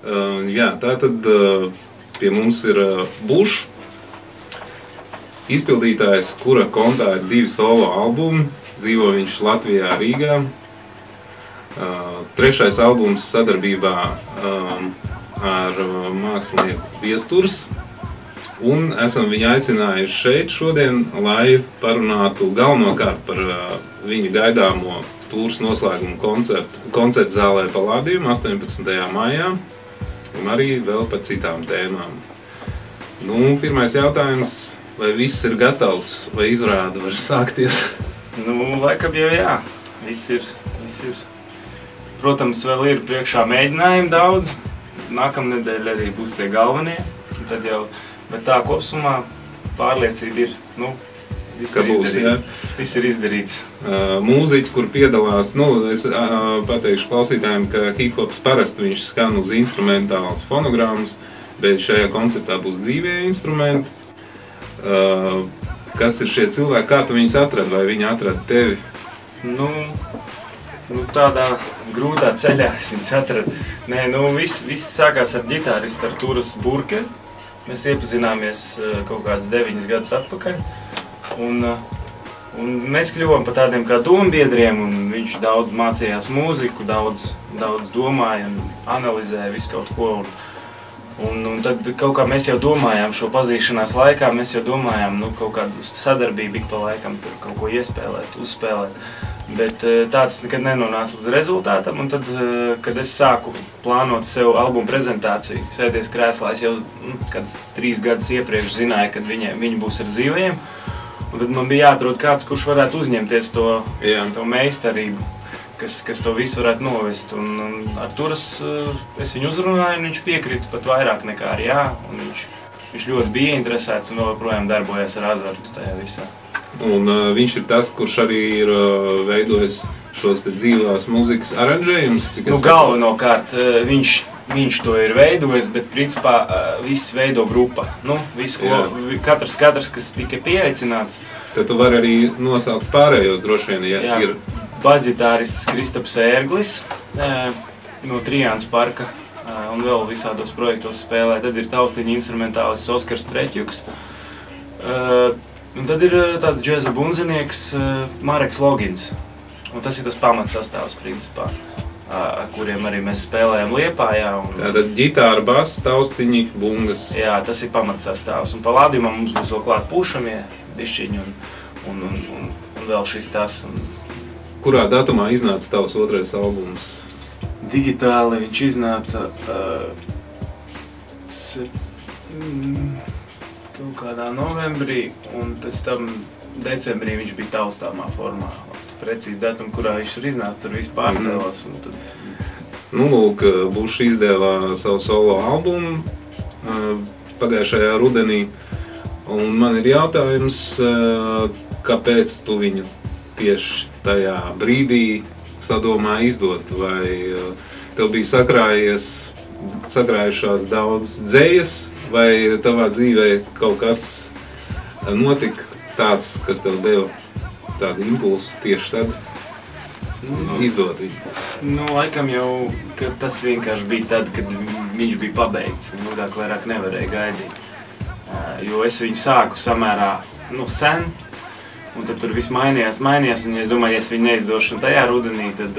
Jā, tātad pie mums ir Bušs, izpildītājs, kura kontā ir 2 solo albumi. Dzīvo viņš Latvijā, Rīgā. 3. albums sadarbībā ar mākslinieku Viesturs. Un esam viņu aicinājuši šeit šodien, lai parunātu galvenokārt par viņa gaidāmo tūras noslēgumu koncertu zālē Palladium 18. maijā un arī vēl par citām tēmām. Nu, pirmais jautājums, vai viss ir gatavs, vai izrāde var sākties? Nu, laikam jau jā, viss ir. Protams, vēl ir priekšā mēģinājumi daudz, nākamnedēļ arī būs tie galvenie, tad jau, bet tā kopsumā pārliecība ir, nu, viss ir izdarīts. Mūziķi, kur piedalās, nu, es pateikšu klausītājiem, ka hip-hops parasti viņš skan uz instrumentālas fonogrammas, bet šajā koncertā būs dzīvie instrumenti. Kas ir šie cilvēki, kā tu viņus atradi, vai viņi atrada tevi? Nu, tādā grūtā ceļā es viņus atradu. Nē, nu, viss sākās ar ģitāristu Artūras Burke. Mēs iepazināmies kaut kāds 9 gadus atpakaļ. Un mēs kļuvām par tādiem kā dombiedriem, un viņš daudz mācījās mūziku, daudz domāja un analizēja visu kaut ko. Un tad kaut kā mēs jau domājām šo pazīšanās laikā, mēs jau domājām, nu, kaut kādu sadarbību ik pa laikam tur kaut ko iespēlēt, uzspēlēt. Bet tā tas nekad nenonāca līdz rezultātam, un tad, kad es sāku plānot sev albumu prezentāciju, sēties krēslā, es jau kāds 3 gadus iepriekš zināju, kad viņi būs ar dzīvajiem. Un tad man bija jāatrod kāds, kurš varētu uzņemties to meistarību, kas to visu varētu novest. Un Artūras, es viņu uzrunāju, un viņš piekrita pat vairāk nekā ar jā. Un viņš ļoti bija interesēts un vēl joprojām darbojās ar azartu tajā visā. Un viņš ir tas, kurš arī ir veidojis šos te dzīvās mūzikas aranžējumus? Nu, galvenokārt viņš to ir veidojis, bet principā viss veido grupa. Nu, katrs, kas tika pieaicināts. Tad tu vari arī nosaukt pārējos droši vien, ja ir... Bazitārists Kristaps Ērglis no Trijānas parka un vēl visādos projektos spēlē. Tad ir tautiņa instrumentālists Oskars Treķjuks. Un tad ir tāds džeza bunzinieks Mareks Logins. Un tas ir tas pamatsastāvs principā, ar kuriem arī mēs spēlējam Liepājā. Tātad ģitāra, bass, taustiņi, bungas. Jā, tas ir pamatsastāvs. Un Palladiumā mums būs vēl klāt pušamie bišķiņi un vēl šis tas. Kurā datumā iznāca tavs 2. albums? Digitāli viņš iznāca kaut kādā novembrī, un pēc tam decembrī viņš bija taustāmā formā. Precīzi datumu, kurā viņš tur iznāca, tur viss pārcēlās. Nu, lūk, Bušs izdevā savu solo albumu pagājušajā rudenī, un man ir jautājums, kāpēc tu viņu tieši tajā brīdī sadomā izdot, vai tev bija sakrājušās daudz dzējas, vai tavā dzīvē kaut kas notika tāds, kas tev deva tādu impulsu tieši tad izdot viņu? Nu, laikam jau, ka tas vienkārši bija tad, kad viņš bija pabeigts, ilgāk vairāk nevarēja gaidīt. Jo es viņu sāku samērā, sen, un tad tur viss mainījās, un es domāju, ja es viņu neizdošu tajā rudenī, tad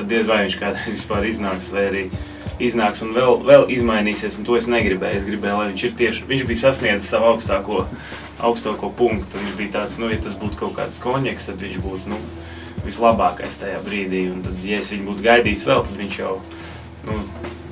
diez vai viņš kādreiz vispār iznāks, vai arī iznāks un vēl izmainīsies, un to es negribēju. Es gribēju, lai viņš bija sasniedzis savu augstāko punktu. Viņš bija tāds, ja tas būtu kaut kāds konjaks, tad viņš būtu, vislabākais tajā brīdī. Un tad, ja es viņu būtu gaidījis vēl, tad viņš jau,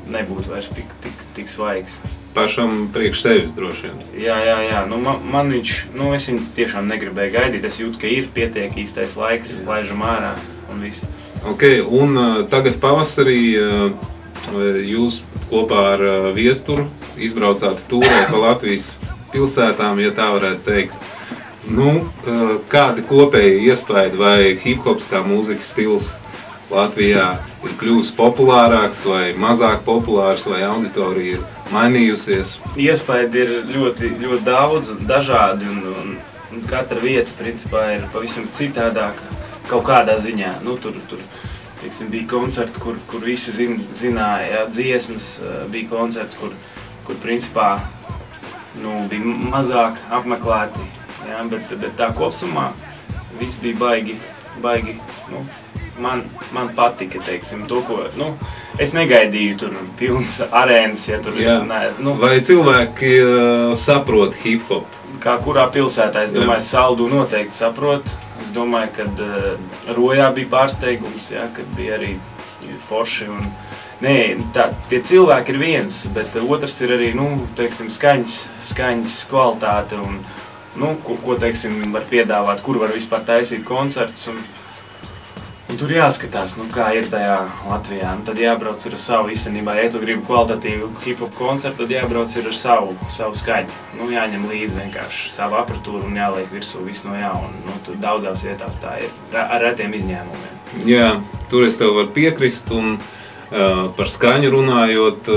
nebūtu vairs tik svaigs. Pašam priekš sevis droši vien. Jā. Man viņš, es viņu tiešām negribēju gaidīt. Es jūtu, ka ir pietiek īstais laiks, laižam ārā un viss. Ok, un tagad pavasarī jūs kopā ar Viesturu izbraucāt tūrē pa Latvijas pilsētām, ja tā varētu teikt. Kādi kopēji iespaidi vai hip-hops kā mūzikas stils Latvijā ir kļuvis populārāks vai mazāk populārs, vai auditorija ir mainījusies? Iespaidi ir ļoti, ļoti daudz un dažādi, un katra vieta principā ir pavisam citādāka kaut kādā ziņā. Tur teiksim, bija koncerti, kur visi zināja dziesmas, bija koncerti, kur principā bija mazāk apmeklēti, bet tā kopsumā viss bija baigi, man patika, teiksim, to, ko, es negaidīju tur pilnas arēnas, ja tur Vai cilvēki saprot hip-hop? Kā kurā pilsētā, es domāju, Saldu noteikti saprot. Es domāju, kad Rojā bija pārsteigums, kad bija arī forši un... Nē, tie cilvēki ir viens, bet otrs ir arī, teiksim, skaņas kvalitāte un, ko, teiksim, var piedāvāt, kur var vispār taisīt koncertus un tur jāskatās, kā ir tajā Latvijā. Tad jābrauc ar savu īstenībā, ja tu gribi kvalitatīvu hip-hop koncertu, tad jābrauc ar savu skaņu. Jāņem līdzi vienkārši savu apratūru un jāliek virsū visu no jauna. Tur daudzās vietās tā ir, ar retiem izņēmumiem. Jā, tur es tev varu piekrist un par skaņu runājot,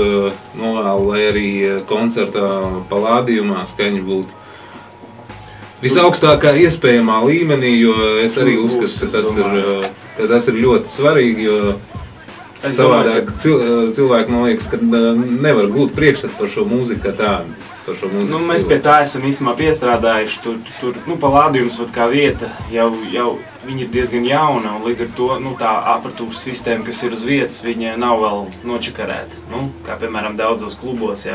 lai arī koncertā Palādījumā skaņa būtu visaugstākā iespējamā līmenī, jo es arī uzskatu, ka tas ir ļoti svarīgi, jo savādāk cilvēki, man liekas, ka nevar būt priekšstatu par šo mūziku kā tādu. Mēs pie tā esam īstenībā piestrādājuši. Tur Palādījums kā vieta jau viņa ir diezgan jauna, un līdz ar to tā apratūras sistēma, kas ir uz vietas, viņa nav vēl nočakarēta. Kā piemēram daudzos klubos,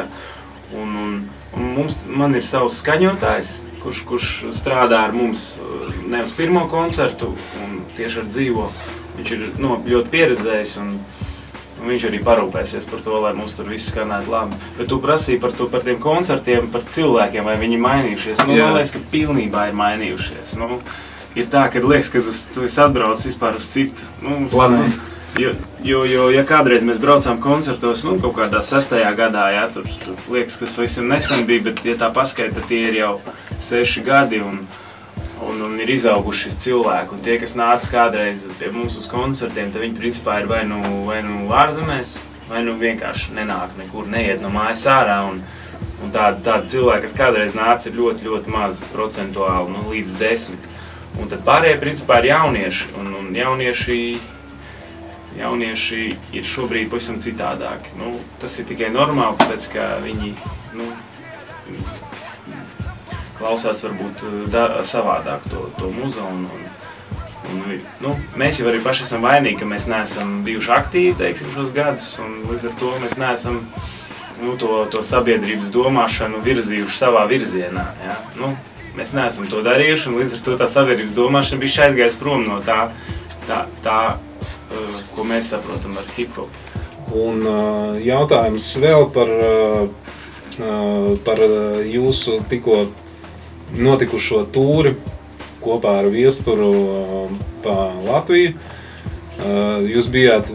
man ir savs skaņotājs, kurš strādā ar mums ne uz pirmo koncertu un tieši ar dzīvo. Viņš ir ļoti pieredzējis un viņš arī parūpēsies par to, lai mums tur viss skanētu labi. Bet tu prasīji par tiem koncertiem, par cilvēkiem, vai viņi mainījušies. Man liekas, ka pilnībā ir mainījušies. Ir tā, ka liekas, ka tu esi atbraucis vispār uz citu. Planētu. Jo, ja kādreiz mēs braucām koncertos, kaut kādā 6. gadā, tur liekas, ka tas visam nesen bija, bet ja tā paskaita, tie ir jau 6 gadi un ir izauguši cilvēki. Un tie, kas nāca kādreiz pie mums uz koncertiem, tad viņi principā ir vai nu ārzemēs, vai nu vienkārši nenāk nekur, neiet no mājas ārā. Un tādi cilvēki, kas kādreiz nāca, ir ļoti, ļoti maz procentuāli, līdz 10. Un tad pārējie principā ir jaunieši. Un jaunieši ir šobrīd pavisam citādāki. Tas ir tikai normāli, tāpēc, ka viņi klausās varbūt savādāk to muzu. Mēs jau arī paši esam vainīgi, ka mēs neesam bijuši aktīvi, teiksim, šos gadus, un līdz ar to mēs neesam to sabiedrības domāšanu virzījuši savā virzienā. Ja? Mēs neesam to darījuši, un līdz ar to tā sabiedrības domāšana bija aizgājusi prom no tā, ko mēs saprotam ar hip-hop. Un jautājums vēl par jūsu tikko notikušo tūri kopā ar Viesturu pa Latviju. Jūs bijāt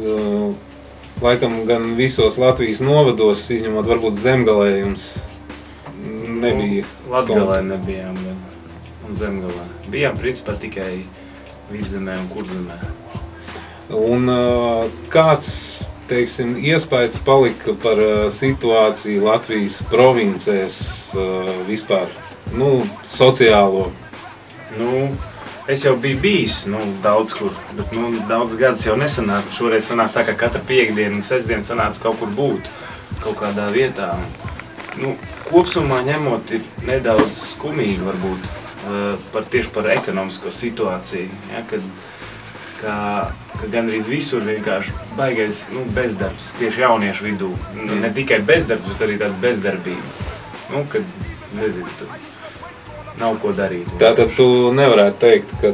laikam gan visos Latvijas novados, izņemot varbūt Zemgalē jums nebija Latgalē nebijām, un Zemgalē. Bijām principā tikai Vidzemē un Kurzemē. Un kāds, teiksim, iespējas palika par situāciju Latvijas provincēs vispār, sociālo? Es jau biju bijis, daudz kur, bet daudz gadus jau nesanāk. Šoreiz sanāca tā, ka katra piekdiena un sestdiena sanāca kaut kur būt, kaut kādā vietā. Kopsumā ņemot ir nedaudz skumīgi varbūt, tieši par ekonomisko situāciju, ja, ka gandrīz visur vienkārši baigais bezdarbs, tieši jauniešu vidū. Ne tikai bezdarbs, bet arī tāda bezdarbība. Kad, nezinu, nav ko darīt. Tātad tu nevarētu teikt, ka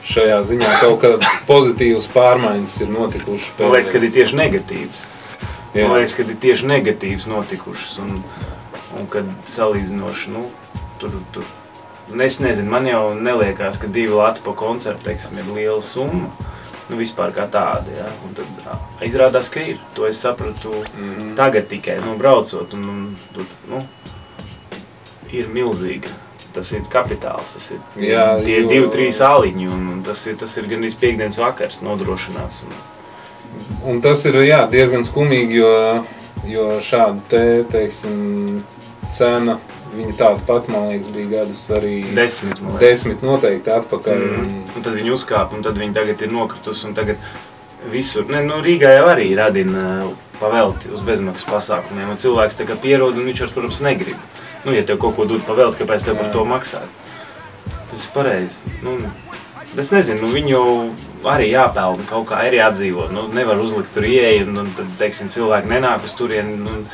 šajā ziņā kaut kādas pozitīvas pārmaiņas ir notikušas? Man liekas, ka ir tieši negatīvas. Man liekas, ka ir tieši negatīvas notikušas un kad salīdzinoši, tur es nezinu, man jau neliekās, ka 2 lati pa koncertu, teiksim, ir liela summa, vispār kā tāda, ja? Un tad izrādās, ka ir. To es sapratu tagad tikai, braucot, un ir milzīga. Tas ir kapitāls, tas ir tie 2-3 āliņi, un tas ir gan piekdienas vakars nodrošināts. Un tas ir, diezgan skumīgi, jo šāda teiksim, cena, viņa tāda pat, man liekas, bija gadus arī 10 10 noteikti atpakaļ. Un tad viņi uzkāpa, un tad viņi tagad ir nokritus, un tagad visur. Ne, nu, Rīgā jau arī radina pavelti uz bezmaksas pasākumiem, un cilvēks tā kā pierod, un viņš vairs, protams, negrib. Nu, ja tev kaut ko dod pavelti, kāpēc tev par to maksāt? Tas ir pareizi. Nu, es nezinu, nu, viņi jau arī jāpelna, kaut kā ir jādzīvo. Nu, nevar uzlikt tur ieeju, un tad, teiksim, cilvēki nenāk uz turieni, nu,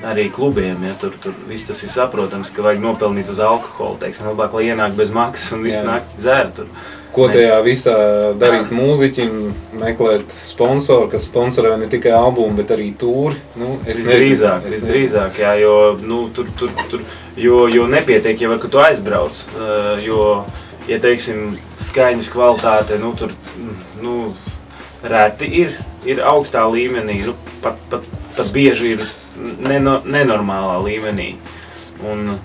arī klubiem, ja, tur viss tas ir saprotams, ka vajag nopelnīt uz alkoholu, teiksim, labāk, lai ienāk bez maksas un viss nāk dzēr tur. Ko tajā visā darīt mūziķim, meklēt sponsoru, kas sponsorē ne tikai albumu, bet arī tūri? Nu, visdrīzāk, jā, jo, nu, jo nepietiek jau, ka tu aizbrauc, jo, ja, teiksim, skaņas kvalitāte, nu, tur, nu, reti ir augstā līmenī, nu, pat bieži ir nenormālā līmenī. Un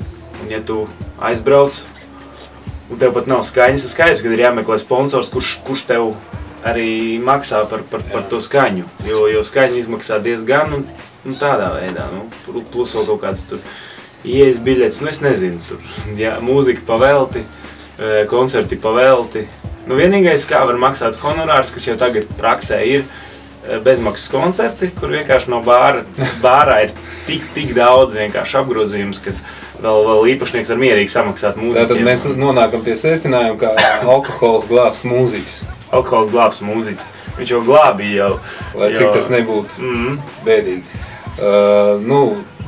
ja tu aizbrauc, un tev pat nav skaņas, tas skaidrs, kad ir jāmeklē sponsors, kurš tev arī maksā par to skaņu, jo skaņa izmaksā diezgan, un tādā veidā, nu, plus vēl kaut kāds tur ieejas biļets, nu, es nezinu, tur, jā, mūzika pavelti, koncerti pavelti. Nu, vienīgais, kā var maksāt honorārs, kas jau tagad praksē ir bezmaksas koncerti, kur vienkārši no bārā ir tik daudz vienkārši apgrozījums, ka vēl īpašnieks var mierīgi samaksāt mūziķiem. Tātad mēs nonākam pie secinājuma, ka alkohols glābs mūziķis. Alkohols glābs mūziķis. Viņš jau glābīja jau. Lai cik tas nebūtu bēdīgi. Nu,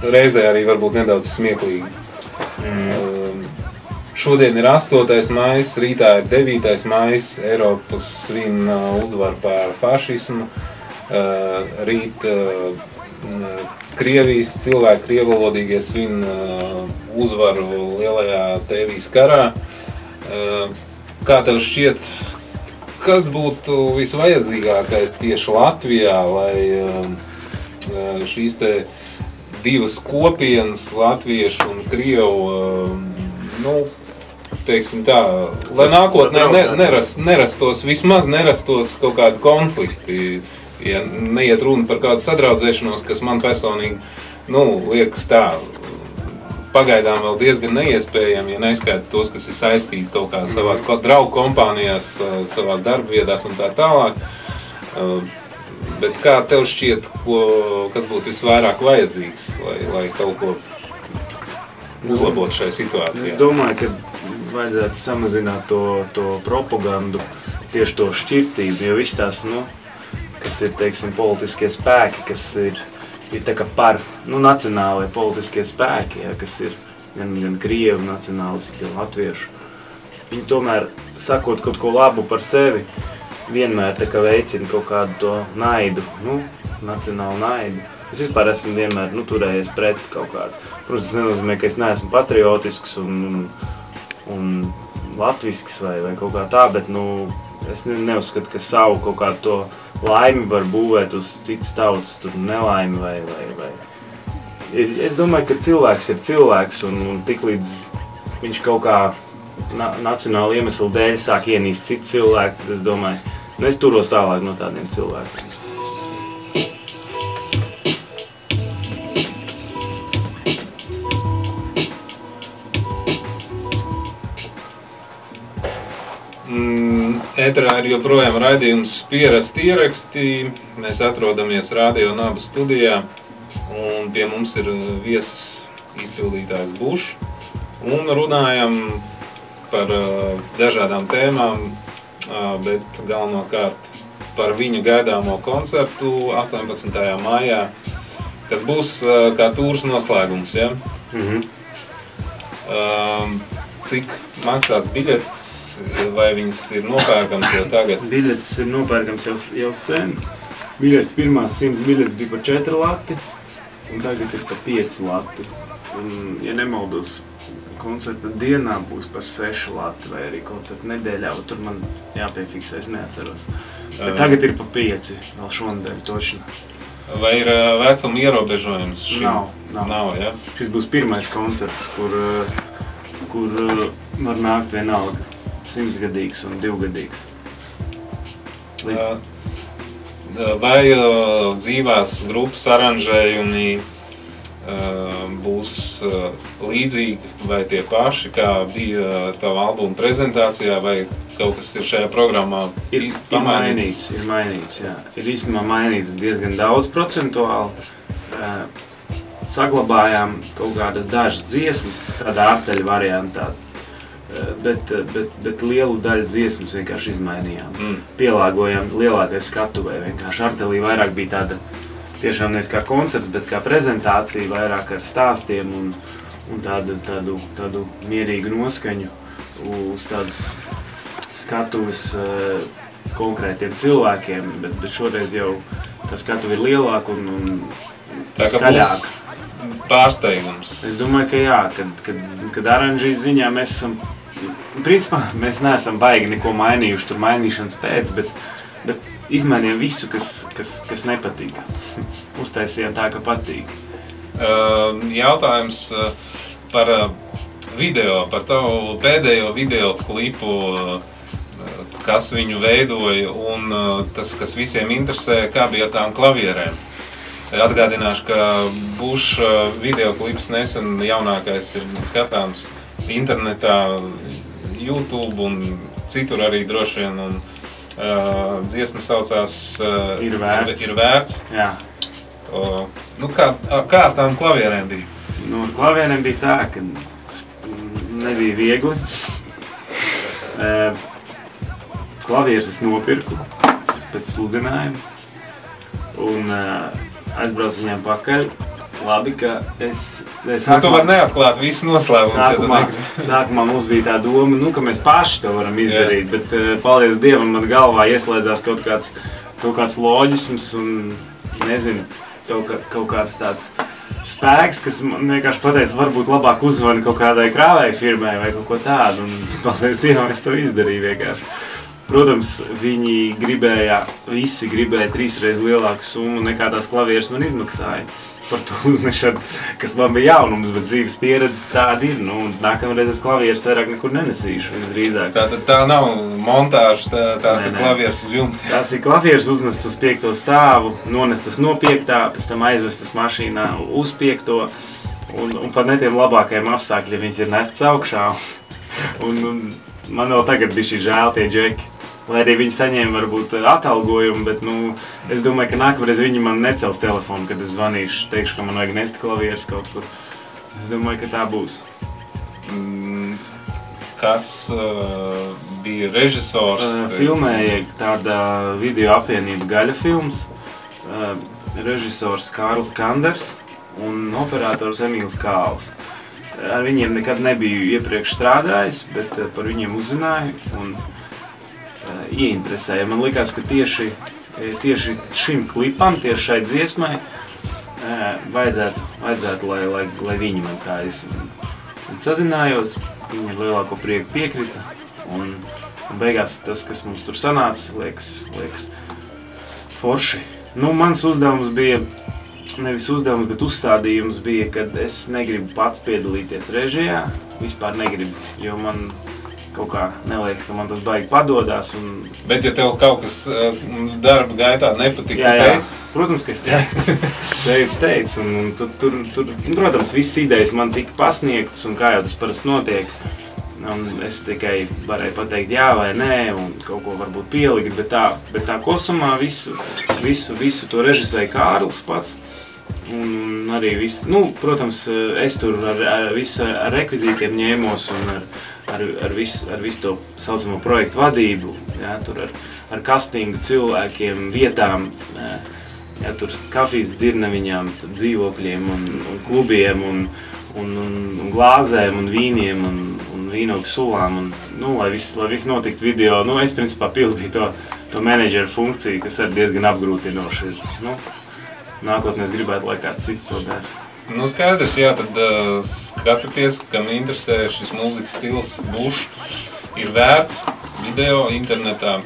reizē arī varbūt nedaudz smieklīgi. Šodien ir 8. maijs, rītā ir 9. maijs, Eiropas svin uzvaru pār fašismu. Rīt Krievijas cilvēki, krievalodīgie svin uzvaru lielajā TV karā. Kā tev šķiet, kas būtu visvajadzīgākais tieši Latvijā, lai šīs te divas kopienas, latviešu un krievu, nu, teiksim tā, lai nākotnē nerastos, vismaz nerastos kaut kādi konflikti, ja neiet runa par kādu sadraudzēšanos, kas man personīgi, nu, liekas tā, pagaidām vēl diezgan neiespējami, ja neskaita tos, kas ir saistīti kaut kā savās draugu kompānijās, savās darbvietās un tā tālāk. Bet kā tev šķiet, kas būtu visvairāk vajadzīgs, lai kaut ko uzlabot šai situācijai? Es domāju, ka vajadzētu samazināt to propagandu, tieši to šķirtību, jo viss tās, nu, kas ir, teiksim, politiskie spēki, kas ir tā kā par, nu, nacionālajie politiskie spēki, ja, kas ir gan krievu nacionālisti, gan latviešu. Viņi tomēr, sakot kaut ko labu par sevi, vienmēr tā kā veicina kaut kādu to naidu, nu, nacionālu naidu. Es vispār esmu vienmēr, nu, turējies pret kaut kādu. Protams, tas nenozīmē, ka es neesmu patriotisks un latvisks vai kaut kā tā, bet, nu, es neuzskatu, ka savu kaut kādu to laimi var būvēt uz citas tautas, tur nelaimi vai. Es domāju, ka cilvēks ir cilvēks un tiklīdz viņš kaut kā nacionāla iemesla dēļ sāk ienīst citu cilvēku, tad es domāju, nu, es turos tālāk no tādiem cilvēkiem. Ēterā ir joprojām raidījums Pierasti ieraksti. Mēs atrodamies Radio Naba studijā, un pie mums ir viesis izpildītājs Bušs. Un runājam par dažādām tēmām, bet galvenokārt par viņu gaidāmo koncertu 18. maijā, kas būs kā tūras noslēgums, ja? Cik maksās biļetes? Vai viņas ir nopērkams jau tagad? Biļetes ir nopērkams jau sen. Biļetes pirmās 100 biļetes bija par 4 lati, un tagad ir par 5 lati. Un, ja nemaldos, koncerta dienā būs par 6 lati, vai arī koncerta nedēļā, tur man jāpiefiksē, es neatceros. Bet tagad ir par 5, vēl šonadēļ točni. Vai ir vecuma ierobežojums šim? Nav, ja? Šis būs pirmais koncerts, kur var nākt vienalga. 100-gadīgs un 2-gadīgs. Vai dzīvās grupas aranžējumi būs līdzīgi vai tie paši, kā bija tava albuma prezentācijā, vai kaut kas ir šajā programmā pamainīts? Ir mainīts, jā. Ir īstenībā mainīts diezgan daudz procentuāli. Saglabājām kaut kādas dažas dziesmas, tādā arteļa variantā, bet lielu daļu dziesmas vienkārši izmainījām. Pielāgojām lielākai skatuvē, vienkārši artelī vairāk bija tāda tiešām nevis kā koncerts, bet kā prezentācija, vairāk ar stāstiem un tādu mierīgu noskaņu uz tādas skatuves konkrētiem cilvēkiem, bet šoreiz jau tā skatuve ir lielāka un skaļāka. Pārsteigums. Es domāju, ka jā, kad aranžīs ziņā mēs esam, principā mēs neesam baigi neko mainījuši tur mainīšanas pēc, bet izmainījām visu, kas nepatīk. Uztaisījām tā, ka patīk. Jautājums par video, par tavu pēdējo video klipu, kas viņu veidoja un tas, kas visiem interesē, kā bija tām klavierēm. Atgādināšu, ka Bush video klips nesen jaunākais ir skatāms internetā, YouTube un citur arī droši vien. Un, dziesma saucās Ir vērts. Jā. Kā ar tām klavierēm bija? Ar klavierēm bija tā, ka nebija viegli. Klavieres es nopirku pēc sludinājuma un aizbraucu viņām pakaļ. Labi, ka tu vari neatklāt visu noslēpumus. Sākumā mums bija tā doma, ka mēs paši to varam izdarīt, bet paldies Dievam, man galvā ieslēdzās kaut kāds loģisms un, nezinu, kaut kāds tāds spēks, kas man vienkārši pateica, varbūt labāk uzvani kaut kādai krāvēju firmai vai kaut ko tādu, un paldies Dievam, es to izdarīju vienkārši. Protams, visi gribēja 3 reizes lielāku summu nekā tās klavieres man izmaksāja par to uznešanu, kas man bija jaunums, bet dzīves pieredze tāda ir. Nākamreiz es klavieres vairāk nekur nenesīšu, visdrīzāk. Tātad tā nav montāža, tās ir klavieres uz jumta. Tās ir klavieres uznestas uz 5. stāvu, nonestas no 5. pēc tam aizvestas mašīnā uz 5. un pat ne tiem labākajiem apstākļiem viņas ir nestas augšā. Un man vēl tagad bija šī žēl tie džeki. Lai arī viņi saņēma varbūt atalgojumu, bet es domāju, ka nākamreiz viņi man necels telefonu, kad es zvanīšu, teikšu, ka man vajag nest klavieres kaut kur. Es domāju, ka tā būs. Kas bija režisors? Filmēja tāda video apvienība Gaļa films, režisors Kārlis Kanders un operators Emīls Kāls. Ar viņiem nekad nebiju iepriekš strādājis, bet par viņiem uzzināju un ieinteresēja. Man likās, ka tieši šim klipam, tieši šai dziesmai vajadzētu, lai viņi man tā sazinājos, viņi ar lielāko prieku piekrita un beigās tas, kas mums tur sanāca, liekas forši. Mans uzdevums bija, nevis uzdevums, bet uzstādījums bija, kad es negribu pats piedalīties režijā, vispār negribu, jo man kaut kā neliekas, ka man tas baigi padodās. Bet ja tev kaut kas darba gaitā nepatika, tu teici? Protams, ka es teicu. Un tur, protams, visas idejas man tika pasniegtas un kā jau tas parasti notiek. Un es tikai varēju pateikt jā vai nē un kaut ko varbūt pielikt, bet tā kosumā visu to režisēja Kārlis pats. Un arī protams, es tur ar rekvizītiem ņēmos un ar visu to saucamo projektu vadību, tur ar castingu cilvēkiem, vietām, tur kafijas dzirneviņām, dzīvokļiem un klubiem un glāzēm un vīniem un vīnogu sulām. Lai viss notiktu video, es principā pildīju to menedžeru funkciju, kas arī diezgan apgrūtinoši ir. Nākotnē es gribētu, lai kāds cits to dara. Skaidrs, jā, tad skatieties, kam interesē šis mūzikas stils Bush, ir vērts video internetā.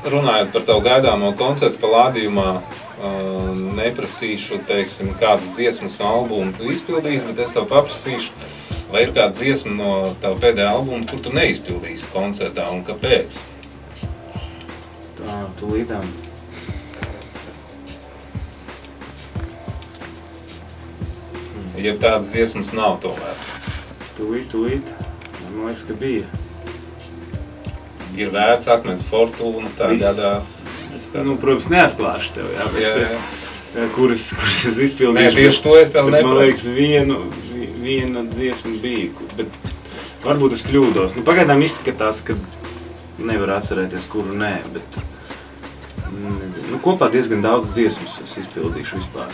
Runājot par tavu gaidāmo koncertu palādījumā, neprasīšu, teiksim, kādas dziesmas albumu tu izpildīsi, bet es tev paprasīšu, vai ir kāda dziesma no tava pēdējā albuma, kur tu neizpildīsi koncertā un kāpēc? Tā, tūlītām. ja tādas dziesmas nav tomēr? Tūlīt. Man liekas, ka bija. Ir vērts akmens fortūna, tā gadās. Es, protams, neatklāšu tev, kuras es izpildīšu. Nē, tieši to es tev neprasu. Man liekas, viena dziesma bija, bet varbūt es kļūdos. Pagaidām izskatās, ka nevar atcerēties, kuru nē, bet kopā diezgan daudz dziesmas es izpildīšu vispār.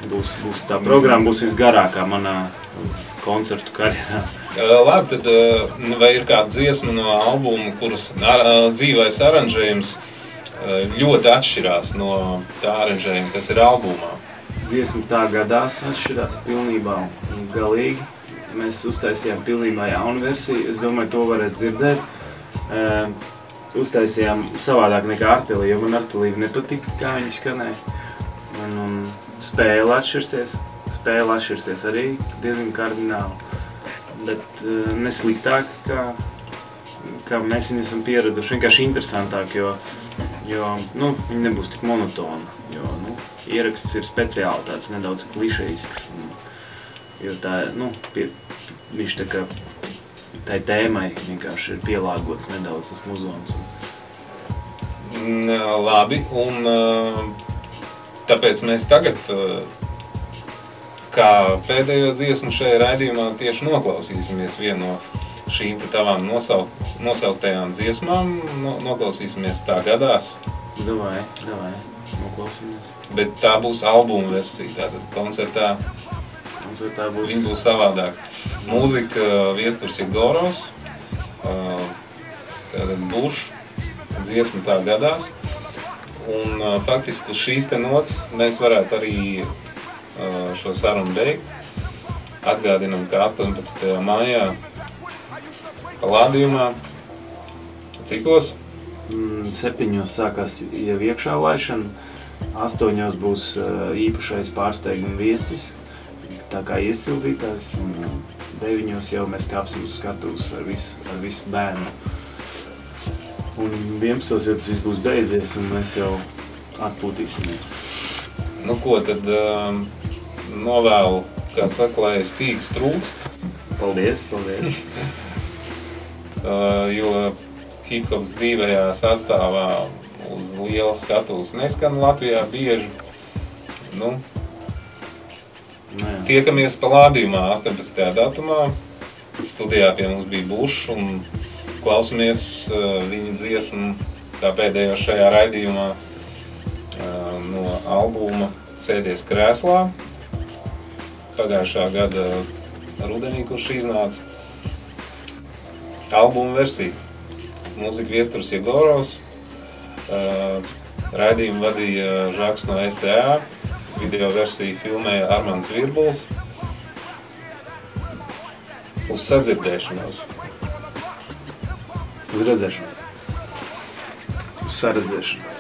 Tā programma būs visgarākā manā koncertu karjerā. Labi, tad vai ir kāda dziesma no albuma, kuras dzīvais aranžējums ļoti atšķirās no tā aranžējuma, kas ir albumā? Dziesma tā gadās atšķirās pilnībā un galīgi. Mēs uztaisījām pilnībā jaunu versiju, es domāju, to varēs dzirdēt. Uztaisījām savādāk nekā Artilī, jo man Artilī nepatika, kā viņi skanēja. Un spēle atšķirsies arī diezgan kardināli. Bet nesliktāk, kā mēs viņu esam pieraduši, vienkārši interesantāk, jo viņi nebūs tik monotoni, jo ieraksts ir speciāli tāds nedaudz klišejisks, jo viņš tā kā tai tēmai vienkārši ir pielāgots nedaudz tas muzons. Labi, un tāpēc mēs tagad kā pēdējo dziesmu šajā raidījumā tieši noklausīsimies vienu no šīm tavām nosauktajām dziesmām. Noklausīsimies tā gadās. Davai, noklausīsimies. Bet tā būs albuma versija, tātad koncertā viņa būs savādāk. Mūzika Viesturs Jegorovs, tātad Bush, dziesma tā gadās. Un faktiski uz šīs te nots mēs varētu arī šo sarunu beigt. Atgādinam, ka 18. maijā Palādījumā. Cikos? 7. sākās jau iekšā laišana, 8. būs īpašais pārsteiguma viesis, tā kā iesildītājs, un 9. jau mēs kāpsim uz skatuves ar visu bērnu. Un 11. jau tas viss būs beidzies, un mēs jau atpūtīsimies. Ko tad novēlu, kā saka, lai stīgs trūkst? Paldies! Jo hip-hops dzīvajā sastāvā uz lielas skatuves neskan Latvijā bieži. Tiekamies Palādījumā 18. datumā. Studijā pie mums bija Bush un klausamies viņa dziesmu kā pēdējo šajā raidījumā no albuma Sēdies krēslā. Pagājušā gada rudenī, kurš iznāca. Albuma versija. Mūzika Viesturs Jegorovs. Raidījumu vadīja Žaks no STA. Video versiju filmēja Armands Virbuls. Uz sadzirdēšanos. Uz redzēšanos. Uz saredzēšanos.